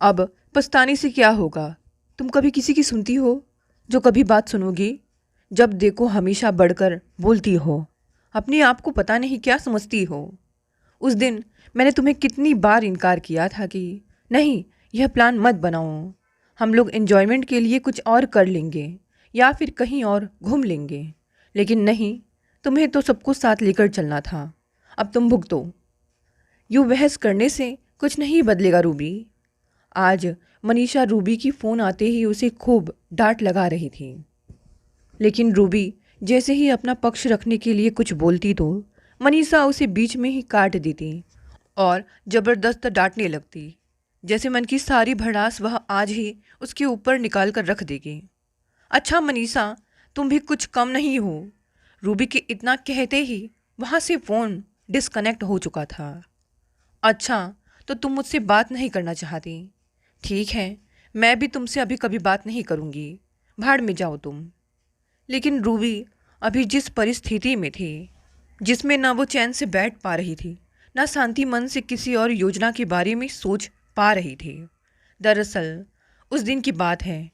अब पछताने से क्या होगा? तुम कभी किसी की सुनती हो? जो कभी बात सुनोगी? जब देखो हमेशा बढ़कर बोलती हो। अपने आप को पता नहीं क्या समझती हो। उस दिन मैंने तुम्हें कितनी बार इनकार किया था कि नहीं, यह प्लान मत बनाओ। हम लोग एन्जॉयमेंट के लिए कुछ और कर लेंगे या फिर कहीं और घूम लेंगे। लेकिन नहीं, तुम्हें तो सबको साथ लेकर चलना था। अब तुम भुगतो। यूँ बहस करने से कुछ नहीं बदलेगा रूबी। आज मनीषा रूबी की फ़ोन आते ही उसे खूब डांट लगा रही थी। लेकिन रूबी जैसे ही अपना पक्ष रखने के लिए कुछ बोलती तो मनीषा उसे बीच में ही काट देती और ज़बरदस्त डांटने लगती, जैसे मन की सारी भड़ास वह आज ही उसके ऊपर निकाल कर रख देगी। अच्छा मनीषा, तुम भी कुछ कम नहीं हो। रूबी के इतना कहते ही वहाँ से फ़ोन डिस्कनेक्ट हो चुका था। अच्छा, तो तुम मुझसे बात नहीं करना चाहती? ठीक है, मैं भी तुमसे अभी कभी बात नहीं करूँगी। भाड़ में जाओ तुम। लेकिन रूबी अभी जिस परिस्थिति में थी, जिसमें ना वो चैन से बैठ पा रही थी, ना शांति मन से किसी और योजना के बारे में सोच पा रही थी। दरअसल उस दिन की बात है,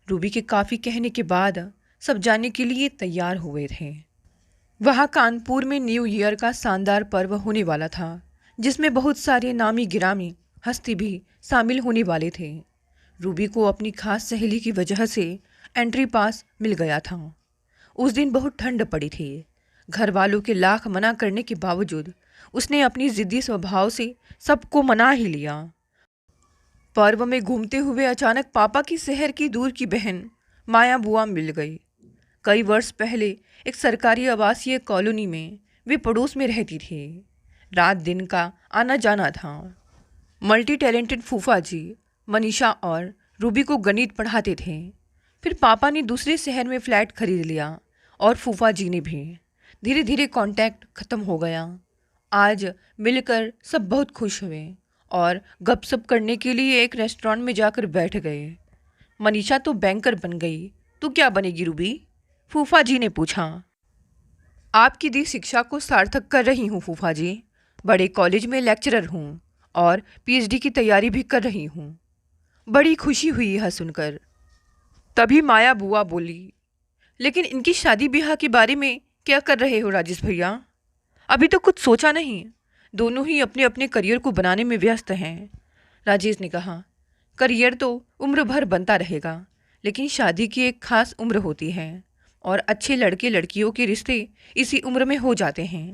रूबी के काफ़ी कहने के बाद सब जाने के लिए तैयार हुए थे। वहाँ कानपुर में न्यू ईयर का शानदार पर्व होने वाला था, जिसमें बहुत सारे नामी गिरामी हस्ती भी शामिल होने वाले थे। रूबी को अपनी खास सहेली की वजह से एंट्री पास मिल गया था। उस दिन बहुत ठंड पड़ी थी। घर वालों के लाख मना करने के बावजूद उसने अपनी जिद्दी स्वभाव से सबको मना ही लिया। पर्व में घूमते हुए अचानक पापा की शहर की दूर की बहन माया बुआ मिल गई। कई वर्ष पहले एक सरकारी आवासीय कॉलोनी में वे पड़ोस में रहती थी। रात दिन का आना जाना था। मल्टी टैलेंटेड फूफा जी मनीषा और रूबी को गणित पढ़ाते थे। फिर पापा ने दूसरे शहर में फ्लैट खरीद लिया और फूफा जी ने भी। धीरे धीरे कांटेक्ट ख़त्म हो गया। आज मिलकर सब बहुत खुश हुए और गपशप करने के लिए एक रेस्टोरेंट में जाकर बैठ गए। मनीषा तो बैंकर बन गई, तो क्या बनेगी रूबी? फूफा जी ने पूछा। आपकी दी शिक्षा को सार्थक कर रही हूँ फूफा जी। बड़े कॉलेज में लेक्चरर हूँ और पीएचडी की तैयारी भी कर रही हूँ। बड़ी खुशी हुई यह सुनकर। तभी माया बुआ बोली, लेकिन इनकी शादी ब्याह के बारे में क्या कर रहे हो राजेश भैया? अभी तो कुछ सोचा नहीं। दोनों ही अपने अपने करियर को बनाने में व्यस्त हैं। राजेश ने कहा, करियर तो उम्र भर बनता रहेगा, लेकिन शादी की एक खास उम्र होती है और अच्छे लड़के लड़कियों के रिश्ते इसी उम्र में हो जाते हैं।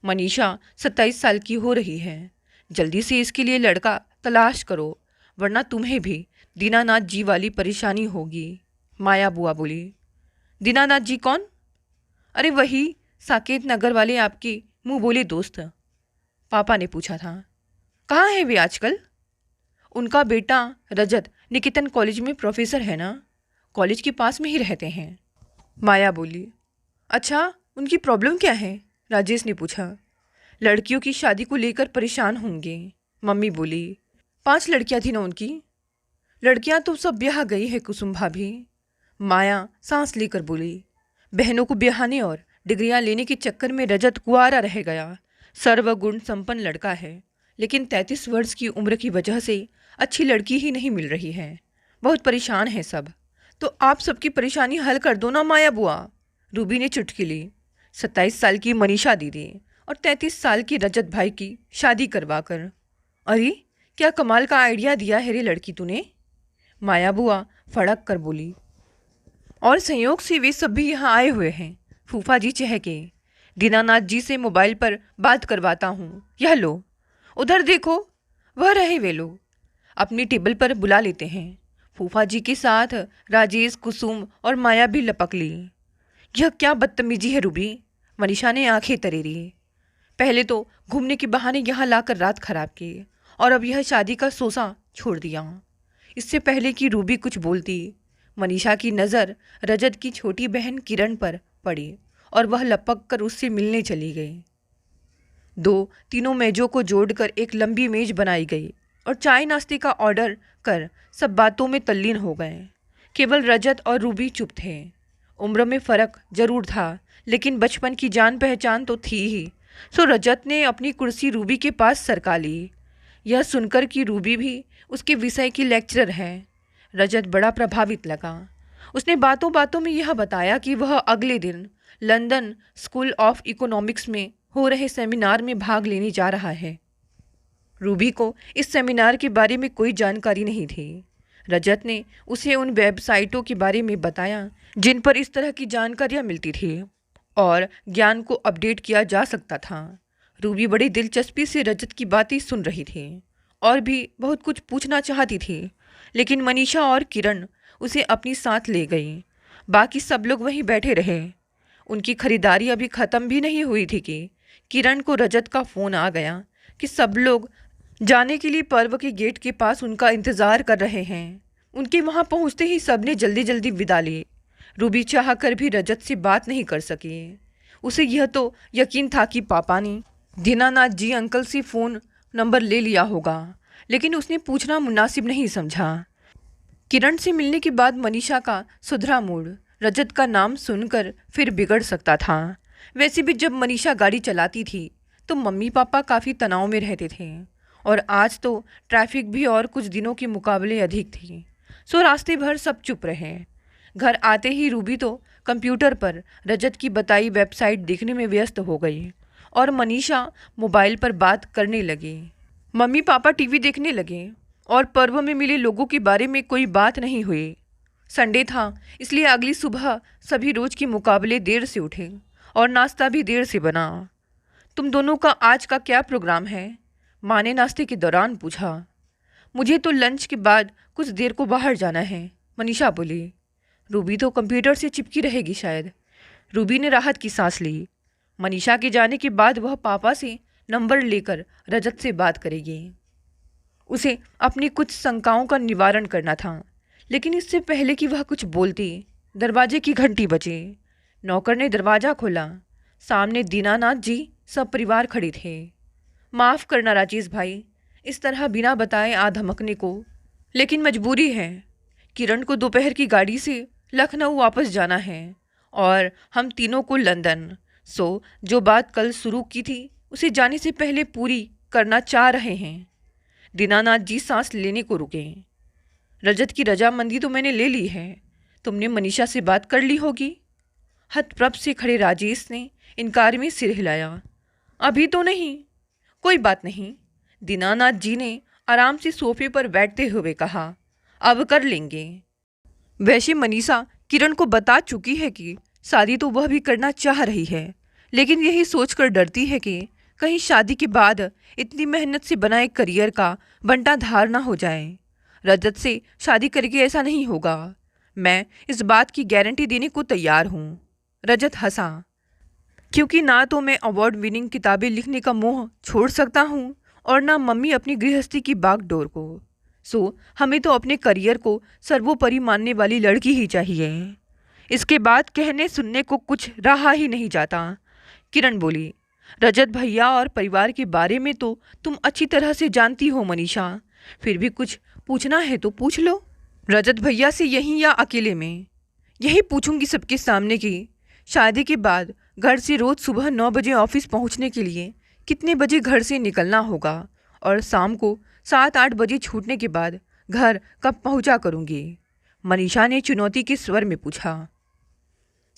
मनीषा 27 साल की हो रही है। जल्दी से इसके लिए लड़का तलाश करो, वरना तुम्हें भी दीनानाथ जी वाली परेशानी होगी। माया बुआ बोली। दीनानाथ जी कौन? अरे वही साकेत नगर वाले आपके मुंह बोले दोस्त। पापा ने पूछा था। कहाँ है वे आजकल? उनका बेटा रजत निकेतन कॉलेज में प्रोफेसर है ना, कॉलेज के पास में ही रहते हैं। माया बोली। अच्छा, उनकी प्रॉब्लम क्या है? राजेश ने पूछा। लड़कियों की शादी को लेकर परेशान होंगे, मम्मी बोली। 5 लड़कियां थी ना उनकी। लड़कियां तो सब ब्याह गई है कुसुम भाभी। माया सांस लेकर बोली। बहनों को ब्याहने और डिग्रियां लेने के चक्कर में रजत कुंवारा रह गया। सर्वगुण संपन्न लड़का है, लेकिन 33 वर्ष की उम्र की वजह से अच्छी लड़की ही नहीं मिल रही है। बहुत परेशान है सब। तो आप सबकी परेशानी हल कर दो ना माया बुआ। रूबी ने चुटकी ली। 27 साल की मनीषा दीदी और 33 साल की रजत भाई की शादी करवा कर। अरे क्या कमाल का आइडिया दिया है रे लड़की तूने, माया बुआ फड़क कर बोली। और संयोग से वे सब भी यहाँ आए हुए हैं, फूफा जी चहके। दीनानाथ जी से मोबाइल पर बात करवाता हूँ। यह लो, उधर देखो, वह रहे वे लोग। अपनी टेबल पर बुला लेते हैं। फूफा जी के साथ राजेश, कुसुम और माया भी लपक ली। यह क्या बदतमीजी है रूबी, मनीषा ने आंखें तरेरी। पहले तो घूमने के बहाने यहाँ लाकर रात खराब की और अब यह शादी का सोसा छोड़ दिया। इससे पहले कि रूबी कुछ बोलती, मनीषा की नज़र रजत की छोटी बहन किरण पर पड़ी और वह लपक कर उससे मिलने चली गई। 2-3 मेजों को जोड़कर एक लंबी मेज बनाई गई और चाय नाश्ते का ऑर्डर कर सब बातों में तल्लीन हो गए। केवल रजत और रूबी चुप थे। उम्र में फ़र्क जरूर था, लेकिन बचपन की जान पहचान तो थी ही। सो रजत ने अपनी कुर्सी रूबी के पास सरका ली। यह सुनकर कि रूबी भी उसके विषय की लेक्चरर है, रजत बड़ा प्रभावित लगा। उसने बातों बातों में यह बताया कि वह अगले दिन लंदन स्कूल ऑफ इकोनॉमिक्स में हो रहे सेमिनार में भाग लेने जा रहा है। रूबी को इस सेमिनार के बारे में कोई जानकारी नहीं थी। रजत ने उसे उन वेबसाइटों के बारे में बताया जिन पर इस तरह की जानकारियाँ मिलती थी और ज्ञान को अपडेट किया जा सकता था। रूबी बड़ी दिलचस्पी से रजत की बातें सुन रही थी और भी बहुत कुछ पूछना चाहती थी, लेकिन मनीषा और किरण उसे अपनी साथ ले गई। बाकी सब लोग वहीं बैठे रहे। उनकी खरीदारी अभी ख़त्म भी नहीं हुई थी कि किरण को रजत का फ़ोन आ गया कि सब लोग जाने के लिए पर्व के गेट के पास उनका इंतज़ार कर रहे हैं। उनके वहाँ पहुँचते ही सबने जल्दी जल्दी विदा ली। रूबी चाह कर भी रजत से बात नहीं कर सकी। उसे यह तो यकीन था कि पापा ने दीनानाथ जी अंकल से फ़ोन नंबर ले लिया होगा, लेकिन उसने पूछना मुनासिब नहीं समझा। किरण से मिलने के बाद मनीषा का सुधरा मूड रजत का नाम सुनकर फिर बिगड़ सकता था। वैसे भी जब मनीषा गाड़ी चलाती थी तो मम्मी पापा काफ़ी तनाव में रहते थे और आज तो ट्रैफिक भी और कुछ दिनों के मुकाबले अधिक थी, सो रास्ते भर सब चुप रहे। घर आते ही रूबी तो कंप्यूटर पर रजत की बताई वेबसाइट देखने में व्यस्त हो गई और मनीषा मोबाइल पर बात करने लगी। मम्मी पापा टीवी देखने लगे और पर्व में मिले लोगों के बारे में कोई बात नहीं हुई। संडे था, इसलिए अगली सुबह सभी रोज के मुकाबले देर से उठे और नाश्ता भी देर से बना। तुम दोनों का आज का क्या प्रोग्राम है? माँ ने नाश्ते के दौरान पूछा। मुझे तो लंच के बाद कुछ देर को बाहर जाना है, मनीषा बोली। रूबी तो कंप्यूटर से चिपकी रहेगी शायद। रूबी ने राहत की सांस ली। मनीषा के जाने के बाद वह पापा से नंबर लेकर रजत से बात करेगी। उसे अपनी कुछ शंकाओं का निवारण करना था, लेकिन इससे पहले कि वह कुछ बोलती दरवाजे की घंटी बजी। नौकर ने दरवाज़ा खोला। सामने दीनानाथ जी सब परिवार खड़े थे। माफ़ करना राजेश भाई, इस तरह बिना बताए आ धमकने को, लेकिन मजबूरी है। किरण को दोपहर की गाड़ी से लखनऊ वापस जाना है और हम तीनों को लंदन। सो जो बात कल शुरू की थी उसे जाने से पहले पूरी करना चाह रहे हैं। दीनानाथ जी सांस लेने को रुके। रजत की रजामंदी तो मैंने ले ली है, तुमने मनीषा से बात कर ली होगी। हतप्रभ से खड़े राजेश ने इनकार में सिर हिलाया। अभी तो नहीं। कोई बात नहीं, दीनानाथ जी ने आराम से सोफे पर बैठते हुए कहा। अब कर लेंगे। वैसे मनीषा किरण को बता चुकी है कि शादी तो वह भी करना चाह रही है, लेकिन यही सोचकर डरती है कि कहीं शादी के बाद इतनी मेहनत से बनाए करियर का बंटाधार ना हो जाए। रजत से शादी करके ऐसा नहीं होगा, मैं इस बात की गारंटी देने को तैयार हूँ। रजत हंसा, क्योंकि ना तो मैं अवार्ड विनिंग किताबें लिखने का मोह छोड़ सकता हूँ और ना मम्मी अपनी गृहस्थी की बागडोर को। सो हमें तो अपने करियर को सर्वोपरि मानने वाली लड़की ही चाहिए। इसके बाद कहने सुनने को कुछ रहा ही नहीं जाता। किरण बोली। रजत भैया और परिवार के बारे में तो तुम अच्छी तरह से जानती हो मनीषा, फिर भी कुछ पूछना है तो पूछ लो। रजत भैया से यहीं या अकेले में? यही पूछूंगी सबके सामने कि शादी के बाद घर से रोज़ सुबह 9 बजे ऑफिस पहुंचने के लिए कितने बजे घर से निकलना होगा और शाम को 7-8 बजे छूटने के बाद घर कब पहुंचा करूंगी? मनीषा ने चुनौती के स्वर में पूछा।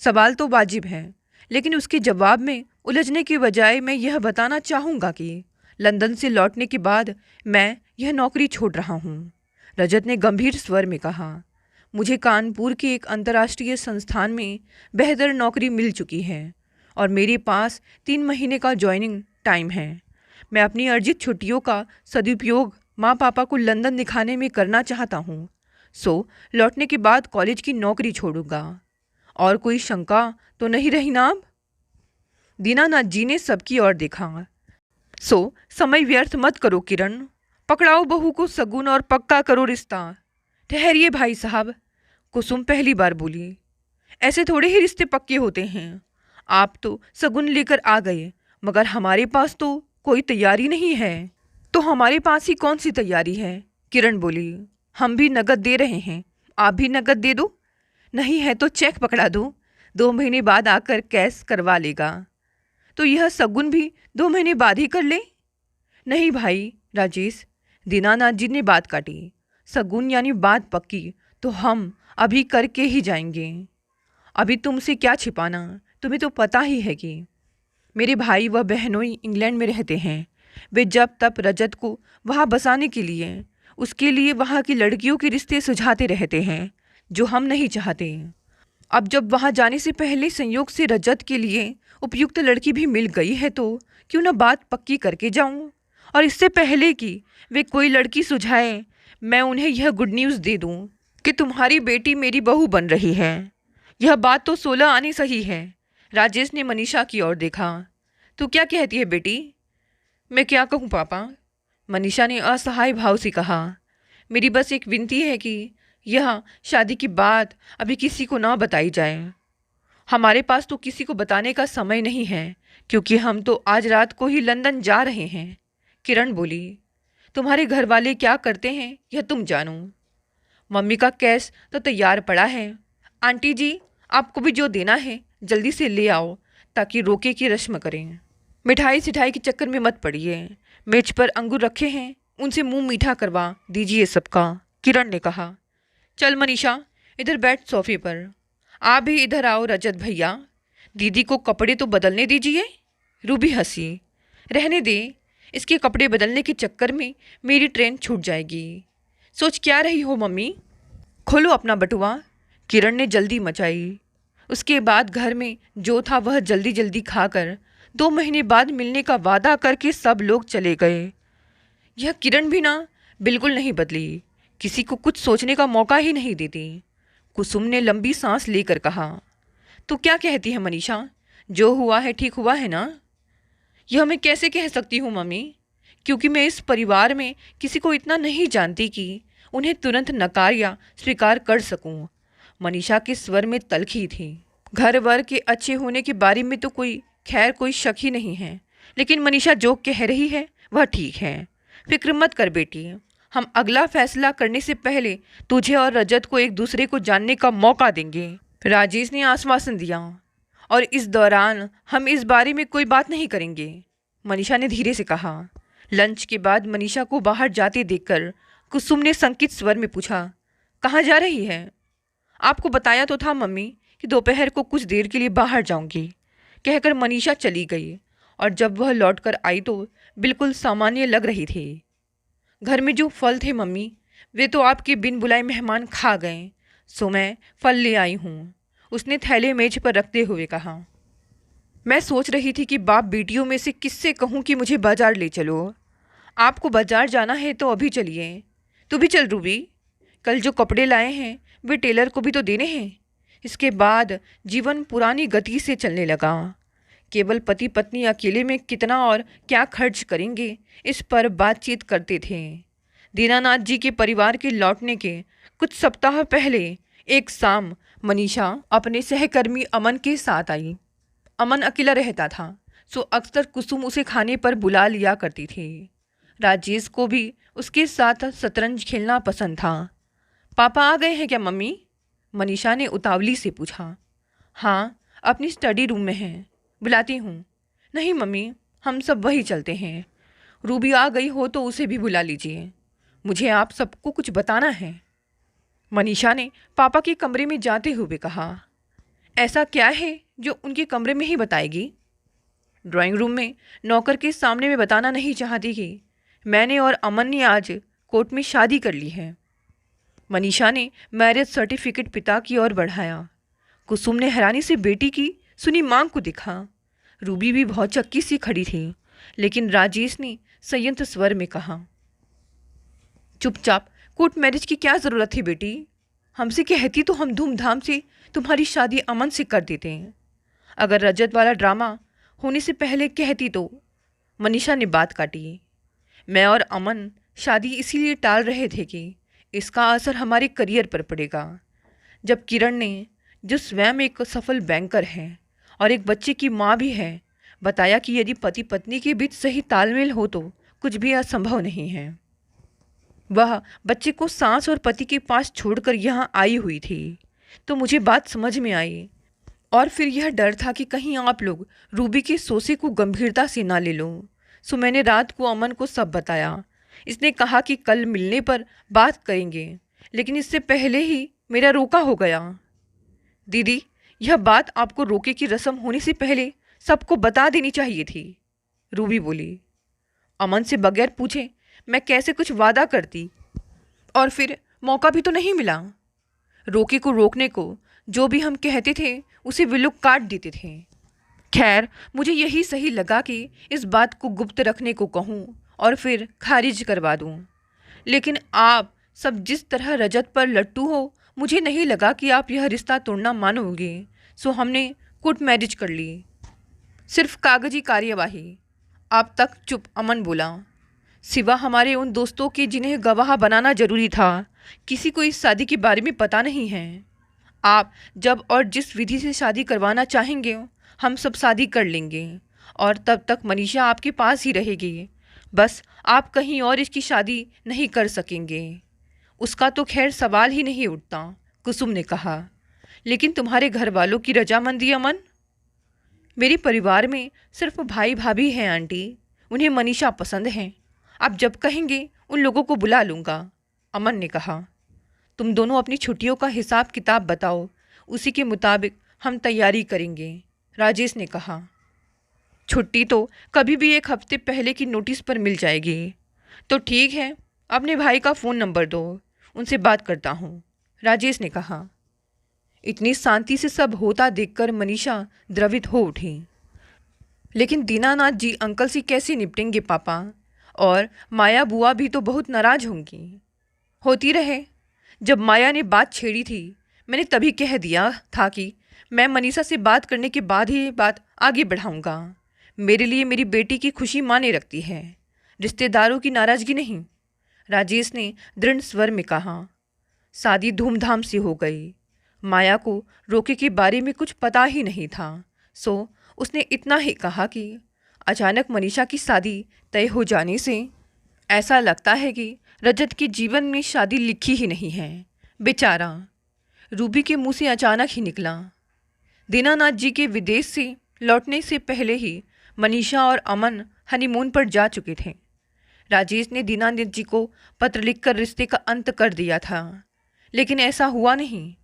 सवाल तो वाजिब है, लेकिन उसके जवाब में उलझने के बजाय मैं यह बताना चाहूँगा कि लंदन से लौटने के बाद मैं यह नौकरी छोड़ रहा हूँ। रजत ने गंभीर स्वर में कहा। मुझे कानपुर के एक अंतर्राष्ट्रीय संस्थान में बेहतर नौकरी मिल चुकी है और मेरे पास 3 महीने का ज्वाइनिंग टाइम है। मैं अपनी अर्जित छुट्टियों का सदुपयोग माँ पापा को लंदन दिखाने में करना चाहता हूँ। सो लौटने के बाद कॉलेज की नौकरी छोड़ूंगा। और कोई शंका तो नहीं रही ना अब? दीनानाथ जी ने सबकी ओर देखा। सो समय व्यर्थ मत करो किरण, पकड़ाओ बहू को सगुन और पक्का करो रिश्ता। ठहरिए भाई साहब, कुसुम पहली बार बोली। ऐसे थोड़े ही रिश्ते पक्के होते हैं। आप तो सगुन लेकर आ गए, मगर हमारे पास तो कोई तैयारी नहीं है। तो हमारे पास ही कौन सी तैयारी है? किरण बोली। हम भी नकद दे रहे हैं, आप भी नकद दे दो। नहीं है तो चेक पकड़ा दो, 2 महीने बाद आकर कैश करवा लेगा। तो यह सगुन भी 2 महीने बाद ही कर ले? नहीं भाई राजेश, दीनानाथ जी ने बात काटी। शगुन यानी बात पक्की तो हम अभी करके ही जाएंगे। अभी तुमसे क्या छिपाना, तुम्हें तो पता ही है कि मेरे भाई व बहनोई इंग्लैंड में रहते हैं। वे जब तब रजत को वहाँ बसाने के लिए उसके लिए वहाँ की लड़कियों के रिश्ते सुझाते रहते हैं, जो हम नहीं चाहते। अब जब वहाँ जाने से पहले संयोग से रजत के लिए उपयुक्त लड़की भी मिल गई है तो क्यों न बात पक्की करके जाऊँ, और इससे पहले कि वे कोई लड़की सुझाए मैं उन्हें यह गुड न्यूज़ दे दूँ कि तुम्हारी बेटी मेरी बहू बन रही है। यह बात तो 16 आने सही है। राजेश ने मनीषा की ओर देखा। तू क्या कहती है बेटी? मैं क्या कहूँ पापा, मनीषा ने असहाय भाव से कहा। मेरी बस एक विनती है कि यह शादी की बात अभी किसी को ना बताई जाए। हमारे पास तो किसी को बताने का समय नहीं है, क्योंकि हम तो आज रात को ही लंदन जा रहे हैं। किरण बोली। तुम्हारे घर वाले क्या करते हैं यह तुम जानो। मम्मी का केस तो तैयार पड़ा है। आंटी जी, आपको भी जो देना है जल्दी से ले आओ, ताकि रोके की रस्म करें। मिठाई सिठाई के चक्कर में मत पड़िए। मेज पर अंगूर रखे हैं, उनसे मुंह मीठा करवा दीजिए सबका, किरण ने कहा। चल मनीषा, इधर बैठ सोफे पर। आप भी इधर आओ रजत भैया, दीदी को कपड़े तो बदलने दीजिए। रूबी हंसी। रहने दे, इसके कपड़े बदलने के चक्कर में मेरी ट्रेन छूट जाएगी। सोच क्या रही हो मम्मी? खोलो अपना बटुआ, किरण ने जल्दी मचाई। उसके बाद घर में जो था वह जल्दी जल्दी खाकर 2 महीने बाद मिलने का वादा करके सब लोग चले गए। यह किरण भी ना बिल्कुल नहीं बदली, किसी को कुछ सोचने का मौका ही नहीं देती। कुसुम ने लंबी सांस लेकर कहा। तो क्या कहती है मनीषा, जो हुआ है ठीक हुआ है ना? यह मैं कैसे कह सकती हूँ मम्मी, क्योंकि मैं इस परिवार में किसी को इतना नहीं जानती कि उन्हें तुरंत नकार या स्वीकार कर सकूं। मनीषा के स्वर में तलखी थी। घर वर के अच्छे होने के बारे में तो कोई शक ही नहीं है, लेकिन मनीषा जो कह रही है वह ठीक है। फिक्र मत कर बेटी, हम अगला फैसला करने से पहले तुझे और रजत को एक दूसरे को जानने का मौका देंगे, राजेश ने आश्वासन दिया। और इस दौरान हम इस बारे में कोई बात नहीं करेंगे, मनीषा ने धीरे से कहा। लंच के बाद मनीषा को बाहर जाते देखकर कुसुम ने संकित स्वर में पूछा, कहाँ जा रही है? आपको बताया तो था मम्मी कि दोपहर को कुछ देर के लिए बाहर जाऊंगी, कहकर मनीषा चली गई। और जब वह लौटकर आई तो बिल्कुल सामान्य लग रही थी। घर में जो फल थे मम्मी, वे तो आपके बिन बुलाए मेहमान खा गए, सो मैं फल ले आई हूँ, उसने थैले मेज पर रखते हुए कहा। मैं सोच रही थी कि बाप बेटियों में से किससे कहूँ कि मुझे बाजार ले चलो। आपको बाजार जाना है तो अभी चलिए। तू भी चल रूबी, कल जो कपड़े लाए हैं वे टेलर को भी तो देने हैं। इसके बाद जीवन पुरानी गति से चलने लगा। केवल पति पत्नी अकेले में कितना और क्या खर्च करेंगे, इस पर बातचीत करते थे। दीनानाथ जी के परिवार के लौटने के कुछ सप्ताह पहले एक शाम मनीषा अपने सहकर्मी अमन के साथ आई। अमन अकेला रहता था, सो अक्सर कुसुम उसे खाने पर बुला लिया करती थी। राजेश को भी उसके साथ शतरंज खेलना पसंद था। पापा आ गए हैं क्या मम्मी? मनीषा ने उतावली से पूछा। हाँ, अपनी स्टडी रूम में हैं, बुलाती हूँ। नहीं मम्मी, हम सब वही चलते हैं। रूबी आ गई हो तो उसे भी बुला लीजिए, मुझे आप सबको कुछ बताना है, मनीषा ने पापा के कमरे में जाते हुए कहा। ऐसा क्या है जो उनके कमरे में ही बताएगी? ड्राइंग रूम में नौकर के सामने में बताना नहीं चाहती कि मैंने और अमन ने आज कोर्ट में शादी कर ली है। मनीषा ने मैरिज सर्टिफिकेट पिता की ओर बढ़ाया। कुसुम ने हैरानी से बेटी की सुनी मांग को देखा। रूबी भी बहुत चक्की सी खड़ी थी, लेकिन राजेश ने संयंत्र स्वर में कहा, चुपचाप कोर्ट मैरिज की क्या ज़रूरत थी बेटी? हमसे कहती तो हम धूमधाम से तुम्हारी शादी अमन से कर देते हैं। अगर रजत वाला ड्रामा होने से पहले कहती तो। मनीषा ने बात काटी। मैं और अमन शादी इसीलिए टाल रहे थे कि इसका असर हमारे करियर पर पड़ेगा। जब किरण ने, जो स्वयं एक सफल बैंकर है और एक बच्चे की माँ भी है, बताया कि यदि पति पत्नी के बीच सही तालमेल हो तो कुछ भी असंभव नहीं है। वह बच्चे को सास और पति के पास छोड़कर यहाँ आई हुई थी, तो मुझे बात समझ में आई। और फिर यह डर था कि कहीं आप लोग रूबी के सोचे को गंभीरता से ना ले लो, सो मैंने रात को अमन को सब बताया। इसने कहा कि कल मिलने पर बात करेंगे, लेकिन इससे पहले ही मेरा रोका हो गया। दीदी, यह बात आपको रोके की रस्म होने से पहले सबको बता देनी चाहिए थी, रूबी बोली। अमन से बगैर पूछे मैं कैसे कुछ वादा करती, और फिर मौका भी तो नहीं मिला। रोके को रोकने को जो भी हम कहते थे उसे वे लोग काट देते थे। खैर, मुझे यही सही लगा कि इस बात को गुप्त रखने को कहूँ और फिर खारिज करवा दूँ। लेकिन आप सब जिस तरह रजत पर लट्टू हो, मुझे नहीं लगा कि आप यह रिश्ता तोड़ना मानोगे, सो हमने कोर्ट मैरिज कर ली। सिर्फ कागजी कार्यवाही। आप तक चुप, अमन बोला। सिवा हमारे उन दोस्तों के जिन्हें गवाह बनाना जरूरी था, किसी को इस शादी के बारे में पता नहीं है। आप जब और जिस विधि से शादी करवाना चाहेंगे हम सब शादी कर लेंगे, और तब तक मनीषा आपके पास ही रहेगी। बस आप कहीं और इसकी शादी नहीं कर सकेंगे। उसका तो खैर सवाल ही नहीं उठता, कुसुम ने कहा। लेकिन तुम्हारे घर वालों की रजामंदी, अमन? मेरे परिवार में सिर्फ भाई भाभी हैं आंटी, उन्हें मनीषा पसंद है। आप जब कहेंगे उन लोगों को बुला लूँगा, अमन ने कहा। तुम दोनों अपनी छुट्टियों का हिसाब किताब बताओ, उसी के मुताबिक हम तैयारी करेंगे, राजेश ने कहा। छुट्टी तो कभी भी 1 हफ्ते पहले की नोटिस पर मिल जाएगी। तो ठीक है, अपने भाई का फ़ोन नंबर दो, उनसे बात करता हूँ, राजेश ने कहा। इतनी शांति से सब होता देखकर मनीषा द्रवित हो उठी। लेकिन दीनानाथ जी अंकल से कैसे निपटेंगे पापा? और माया बुआ भी तो बहुत नाराज होंगी। होती रहे। जब माया ने बात छेड़ी थी, मैंने तभी कह दिया था कि मैं मनीषा से बात करने के बाद ही बात आगे बढ़ाऊंगा। मेरे लिए मेरी बेटी की खुशी माने रखती है, रिश्तेदारों की नाराज़गी नहीं, राजेश ने दृढ़ स्वर में कहा। शादी धूमधाम से हो गई। माया को रोके के बारे में कुछ पता ही नहीं था, सो उसने इतना ही कहा कि अचानक मनीषा की शादी तय हो जाने से ऐसा लगता है कि रजत के जीवन में शादी लिखी ही नहीं है, बेचारा, रूबी के मुंह से अचानक ही निकला। दीनानाथ जी के विदेश से लौटने से पहले ही मनीषा और अमन हनीमून पर जा चुके थे। राजेश ने दीनानाथ जी को पत्र लिखकर रिश्ते का अंत कर दिया था, लेकिन ऐसा हुआ नहीं।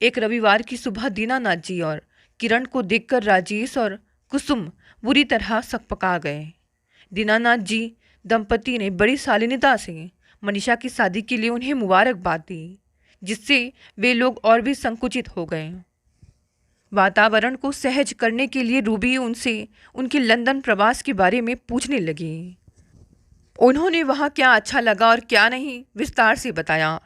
एक रविवार की सुबह दीनानाथ जी और किरण को देखकर राजेश और कुसुम बुरी तरह सकपका गए। दीनानाथ जी दंपति ने बड़ी शालीनता से मनीषा की शादी के लिए उन्हें मुबारकबाद दी, जिससे वे लोग और भी संकुचित हो गए। वातावरण को सहज करने के लिए रूबी उनसे उनके लंदन प्रवास के बारे में पूछने लगी। उन्होंने वहाँ क्या अच्छा लगा और क्या नहीं विस्तार से बताया।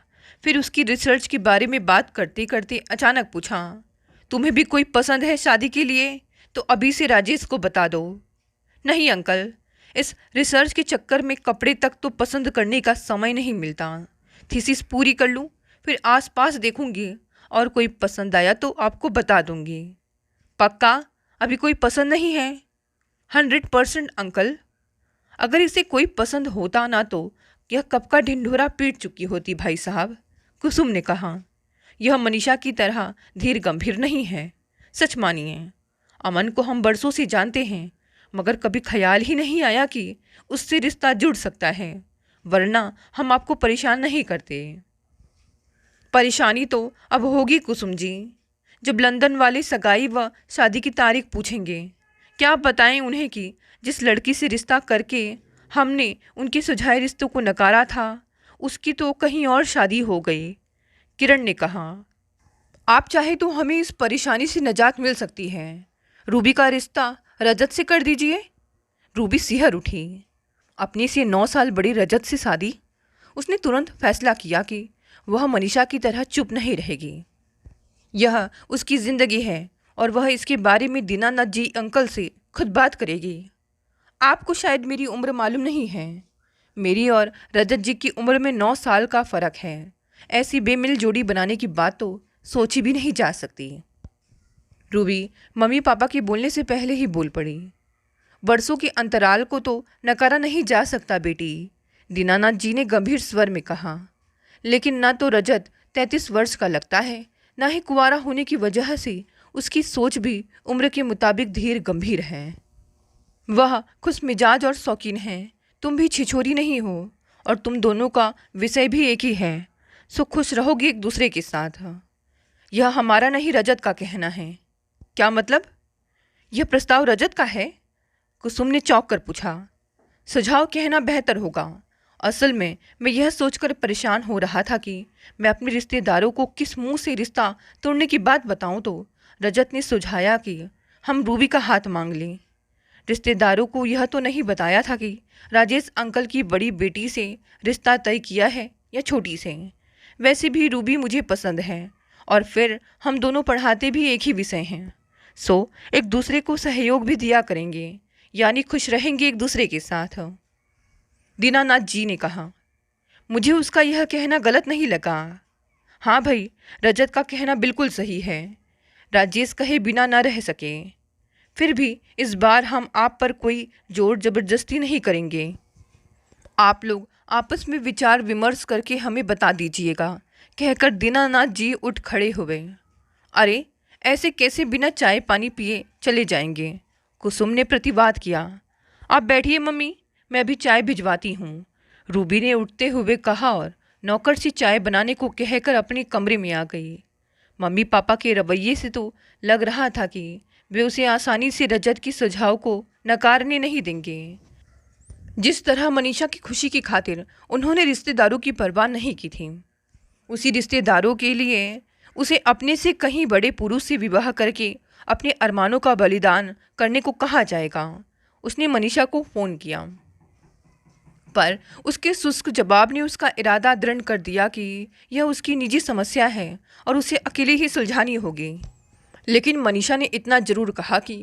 फिर उसकी रिसर्च के बारे में बात करते करते अचानक पूछा, तुम्हें भी कोई पसंद है शादी के लिए? तो अभी से राजेश को बता दो। नहीं अंकल, इस रिसर्च के चक्कर में कपड़े तक तो पसंद करने का समय नहीं मिलता। थीसिस पूरी कर लूँ, फिर आसपास देखूंगी और कोई पसंद आया तो आपको बता दूंगी। पक्का? अभी कोई पसंद नहीं है? 100% अंकल। अगर इसे कोई पसंद होता ना तो यह कब का ढिंढोरा पीट चुकी होती भाई साहब, कुसुम ने कहा। यह मनीषा की तरह धीर गंभीर नहीं है, सच मानिए। अमन को हम बरसों से जानते हैं, मगर कभी ख्याल ही नहीं आया कि उससे रिश्ता जुड़ सकता है, वरना हम आपको परेशान नहीं करते। परेशानी तो अब होगी कुसुम जी, जब लंदन वाले सगाई व शादी की तारीख पूछेंगे। क्या बताएं उन्हें कि जिस लड़की से रिश्ता करके हमने उनके सुझाए रिश्तों को नकारा था, उसकी तो कहीं और शादी हो गई, किरण ने कहा। आप चाहे तो हमें इस परेशानी से निजात मिल सकती है। रूबी का रिश्ता रजत से कर दीजिए। रूबी सिहर उठी। अपने से 9 साल बड़ी रजत से शादी? उसने तुरंत फैसला किया कि वह मनीषा की तरह चुप नहीं रहेगी। यह उसकी ज़िंदगी है और वह इसके बारे में दीनानाथ जी अंकल से खुद बात करेगी। आपको शायद मेरी उम्र मालूम नहीं है। मेरी और रजत जी की उम्र में 9 साल का फ़र्क है। ऐसी बेमिल जोड़ी बनाने की बात तो सोची भी नहीं जा सकती। रूबी मम्मी पापा के बोलने से पहले ही बोल पड़ी। बरसों के अंतराल को तो नकारा नहीं जा सकता बेटी, दीनानाथ जी ने गंभीर स्वर में कहा। लेकिन ना तो रजत 33 वर्ष का लगता है, ना ही कुंवारा होने की वजह से उसकी सोच भी उम्र के मुताबिक धीर गंभीर है। वह खुश मिजाज और शौकीन है, तुम भी छिछोरी नहीं हो, और तुम दोनों का विषय भी एक ही है, सो खुश रहोगे एक दूसरे के साथ। यह हमारा नहीं, रजत का कहना है। क्या मतलब? यह प्रस्ताव रजत का है? कुसुम ने चौंक कर पूछा। सुझाव कहना बेहतर होगा। असल में मैं यह सोचकर परेशान हो रहा था कि मैं अपने रिश्तेदारों को किस मुंह से रिश्ता तोड़ने की बात बताऊं, तो रजत ने सुझाया कि हम रूबी का हाथ मांग लें। रिश्तेदारों को यह तो नहीं बताया था कि राजेश अंकल की बड़ी बेटी से रिश्ता तय किया है या छोटी से। वैसे भी रूबी मुझे पसंद है और फिर हम दोनों पढ़ाते भी एक ही विषय हैं, सो एक दूसरे को सहयोग भी दिया करेंगे, यानी खुश रहेंगे एक दूसरे के साथ। दीनानाथ जी ने कहा। मुझे उसका यह कहना गलत नहीं लगा। हाँ भाई, रजत का कहना बिल्कुल सही है। राजेश कहे बिना ना रह सके। फिर भी इस बार हम आप पर कोई जोर जबरदस्ती नहीं करेंगे। आप लोग आपस में विचार विमर्श करके हमें बता दीजिएगा, कहकर दीनानाथ जी उठ खड़े हुए। अरे ऐसे कैसे बिना चाय पानी पिए चले जाएंगे? कुसुम ने प्रतिवाद किया। आप बैठिए मम्मी, मैं अभी चाय भिजवाती हूँ, रूबी ने उठते हुए कहा और नौकर से चाय बनाने को कहकर अपने कमरे में आ गई। मम्मी पापा के रवैये से तो लग रहा था कि वे उसे आसानी से रजत की सुझाव को नकारने नहीं देंगे। जिस तरह मनीषा की खुशी की खातिर उन्होंने रिश्तेदारों की परवाह नहीं की थी, उसी रिश्तेदारों के लिए उसे अपने से कहीं बड़े पुरुष से विवाह करके अपने अरमानों का बलिदान करने को कहा जाएगा। उसने मनीषा को फ़ोन किया, पर उसके शुष्क जवाब ने उसका इरादा दृढ़ कर दिया कि यह उसकी निजी समस्या है और उसे अकेले ही सुलझानी होगी। लेकिन मनीषा ने इतना जरूर कहा कि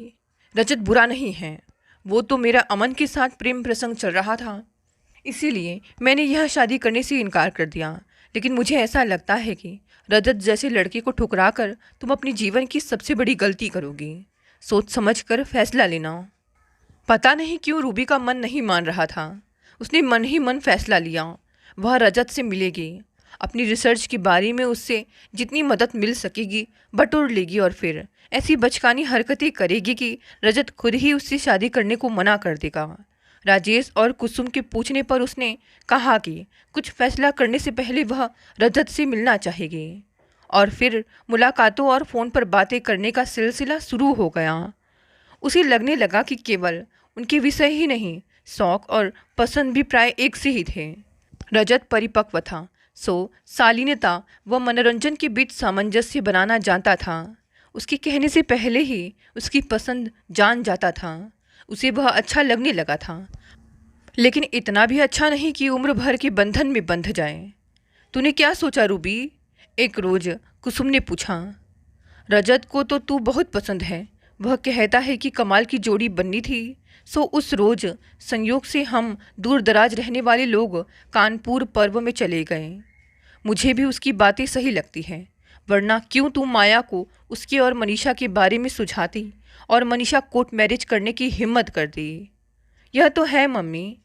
रजत बुरा नहीं है, वो तो मेरा अमन के साथ प्रेम प्रसंग चल रहा था, इसीलिए मैंने यह शादी करने से इनकार कर दिया। लेकिन मुझे ऐसा लगता है कि रजत जैसे लड़के को ठुकरा कर तुम अपने जीवन की सबसे बड़ी गलती करोगी। सोच समझ कर फैसला लेना। पता नहीं क्यों रूबी का मन नहीं मान रहा था। उसने मन ही मन फैसला लिया, वह रजत से मिलेगी, अपनी रिसर्च के बारे में उससे जितनी मदद मिल सकेगी बटोर लेगी और फिर ऐसी बचकानी हरकतें करेगी कि रजत खुद ही उससे शादी करने को मना कर देगा। राजेश और कुसुम के पूछने पर उसने कहा कि कुछ फैसला करने से पहले वह रजत से मिलना चाहेगी। और फिर मुलाकातों और फ़ोन पर बातें करने का सिलसिला शुरू हो गया। उसे लगने लगा कि केवल उनके विषय ही नहीं, शौक और पसंद भी प्राय एक से ही थे। रजत परिपक्व था, सो शालीनता व मनोरंजन के बीच सामंजस्य बनाना जानता था। उसके कहने से पहले ही उसकी पसंद जान जाता था। उसे वह अच्छा लगने लगा था, लेकिन इतना भी अच्छा नहीं कि उम्र भर के बंधन में बंध जाए। तूने क्या सोचा रूबी? एक रोज कुसुम ने पूछा। रजत को तो तू बहुत पसंद है, वह कहता है कि कमाल की जोड़ी बननी थी। सो उस रोज संयोग से हम दूर दराज रहने वाले लोग कानपुर पर्व में चले गए। मुझे भी उसकी बातें सही लगती हैं, वरना क्यों तू माया को उसके और मनीषा के बारे में सुझाती और मनीषा कोर्ट मैरिज करने की हिम्मत कर दी। यह तो है मम्मी,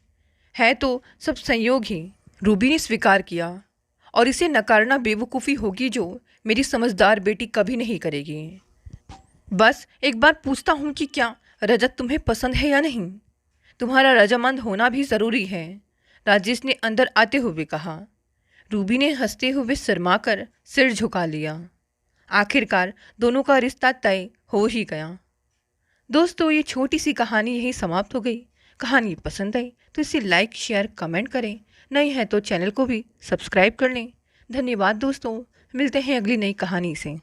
है तो सब संयोग ही, रूबी ने स्वीकार किया। और इसे नकारना बेवकूफ़ी होगी जो मेरी समझदार बेटी कभी नहीं करेगी। बस एक बार पूछता हूँ कि क्या रजत तुम्हें पसंद है या नहीं? तुम्हारा रजामंद होना भी ज़रूरी है, राजेश ने अंदर आते हुए कहा। रूबी ने हंसते हुए शर्मा कर सिर झुका लिया। आखिरकार दोनों का रिश्ता तय हो ही गया। दोस्तों, ये छोटी सी कहानी यहीं समाप्त हो गई। कहानी पसंद आई तो इसे लाइक शेयर कमेंट करें, नए हैं तो चैनल को भी सब्सक्राइब कर लें। धन्यवाद दोस्तों, मिलते हैं अगली नई कहानी से।